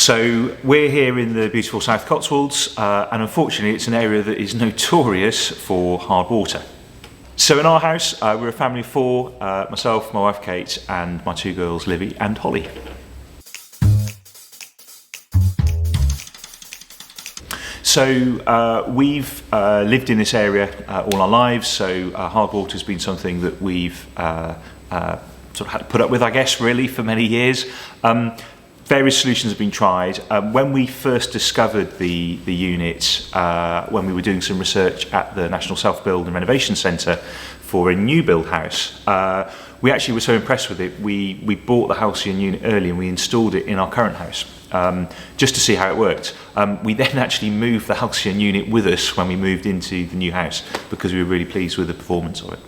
So we're here in the beautiful South Cotswolds, and unfortunately it's an area that is notorious for hard water. So in our house, we're a family of four, myself, my wife Kate, and my two girls, Livy and Holly. So we've lived in this area all our lives, so hard water has been something that we've sort of had to put up with, I guess, really, for many years. Various solutions have been tried. When we first discovered the unit, when we were doing some research at the National Self-Build and Renovation Centre for a new build house, we actually were so impressed with it, we bought the Halcyan unit early and we installed it in our current house, just to see how it worked. We then actually moved the Halcyan unit with us when we moved into the new house because we were really pleased with the performance of it.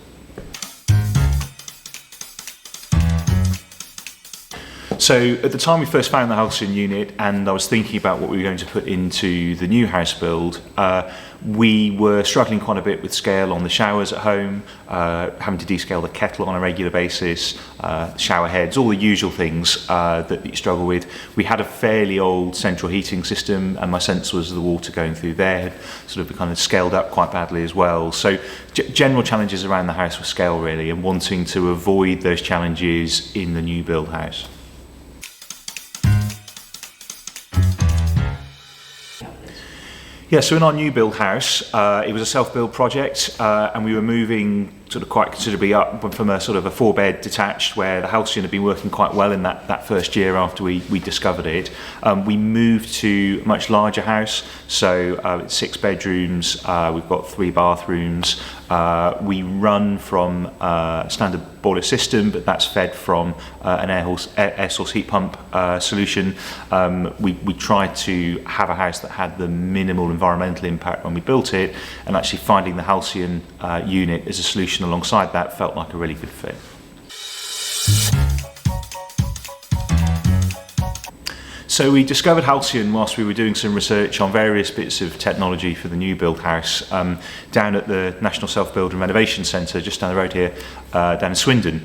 So at the time we first found the Halcyan unit and I was thinking about what we were going to put into the new house build, we were struggling quite a bit with scale on the showers at home, having to descale the kettle on a regular basis, shower heads, all the usual things that you struggle with. We had a fairly old central heating system and my sense was the water going through there had sort of kind of scaled up quite badly as well. So general challenges around the house were scale really, and wanting to avoid those challenges in the new build house. Yeah, so in our new build house, it was a self-build project, and we were moving sort of quite considerably up from a sort of a 4-bed detached where the Halcyan had been working quite well in that first year after we discovered it. We moved to a much larger house, so it's 6 bedrooms, we've got 3 bathrooms. We run from a standard boiler system, but that's fed from an air source heat pump solution. We tried to have a house that had the minimal environmental impact when we built it, and actually finding the Halcyan unit as a solution alongside that felt like a really good fit. So we discovered Halcyan whilst we were doing some research on various bits of technology for the new build house down at the National Self-Build and Renovation Centre just down the road here, down in Swindon.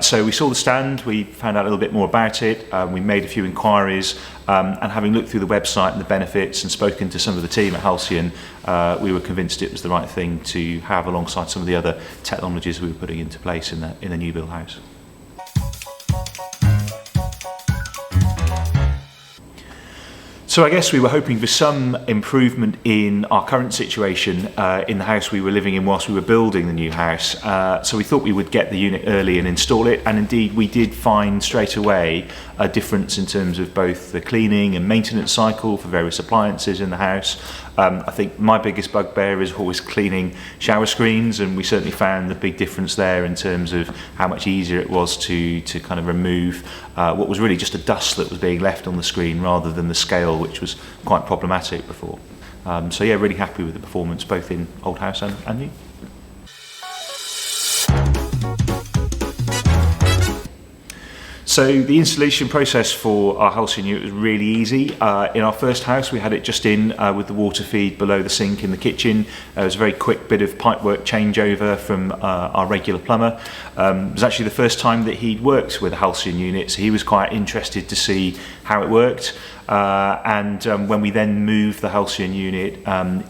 So we saw the stand, we found out a little bit more about it, we made a few inquiries, and having looked through the website and the benefits and spoken to some of the team at Halcyan, we were convinced it was the right thing to have alongside some of the other technologies we were putting into place in the new build house. So I guess we were hoping for some improvement in our current situation in the house we were living in whilst we were building the new house. So we thought we would get the unit early and install it, and indeed we did find straight away a difference in terms of both the cleaning and maintenance cycle for various appliances in the house. I think my biggest bugbear is always cleaning shower screens, and we certainly found the big difference there in terms of how much easier it was to kind of remove what was really just a dust that was being left on the screen rather than the scale, which was quite problematic before. So yeah, really happy with the performance both in old house and new. So the installation process for our Halcyan unit was really easy. In our first house we had it just in with the water feed below the sink in the kitchen. It was a very quick bit of pipework changeover from our regular plumber. It was actually the first time that he'd worked with a Halcyan unit, so he was quite interested to see how it worked. And when we then moved the Halcyan unit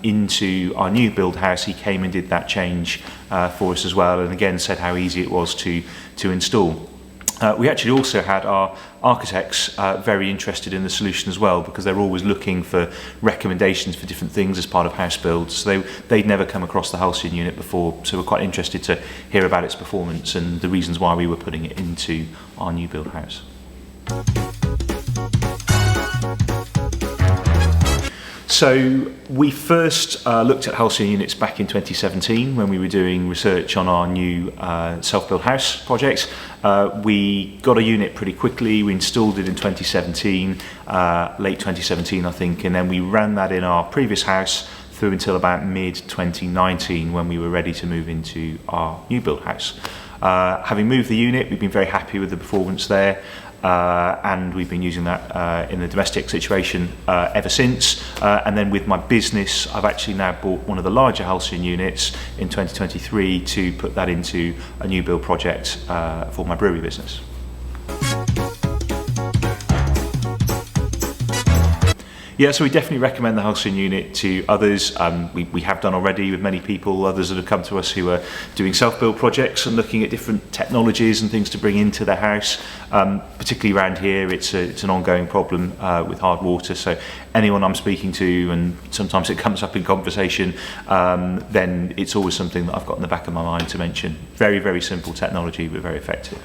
into our new build house, he came and did that change for us as well, and again said how easy it was to install. We actually also had our architects very interested in the solution as well, because they're always looking for recommendations for different things as part of house builds. So they'd never come across the Halcyan unit before, so we're quite interested to hear about its performance and the reasons why we were putting it into our new build house. So we first looked at Halcyan units back in 2017 when we were doing research on our new self-built house project. We got a unit pretty quickly. We installed it in 2017, late 2017 I think, and then we ran that in our previous house through until about mid-2019 when we were ready to move into our new build house. Having moved the unit, we've been very happy with the performance there. And we've been using that in the domestic situation ever since. And then with my business, I've actually now bought one of the larger Halcyan units in 2023 to put that into a new build project for my brewery business. Yeah, so we definitely recommend the Halcyan unit to others. We have done already with many people, others that have come to us who are doing self-build projects and looking at different technologies and things to bring into their house. Particularly around here, it's an ongoing problem with hard water. So anyone I'm speaking to, and sometimes it comes up in conversation, then it's always something that I've got in the back of my mind to mention. Very, very simple technology, but very effective.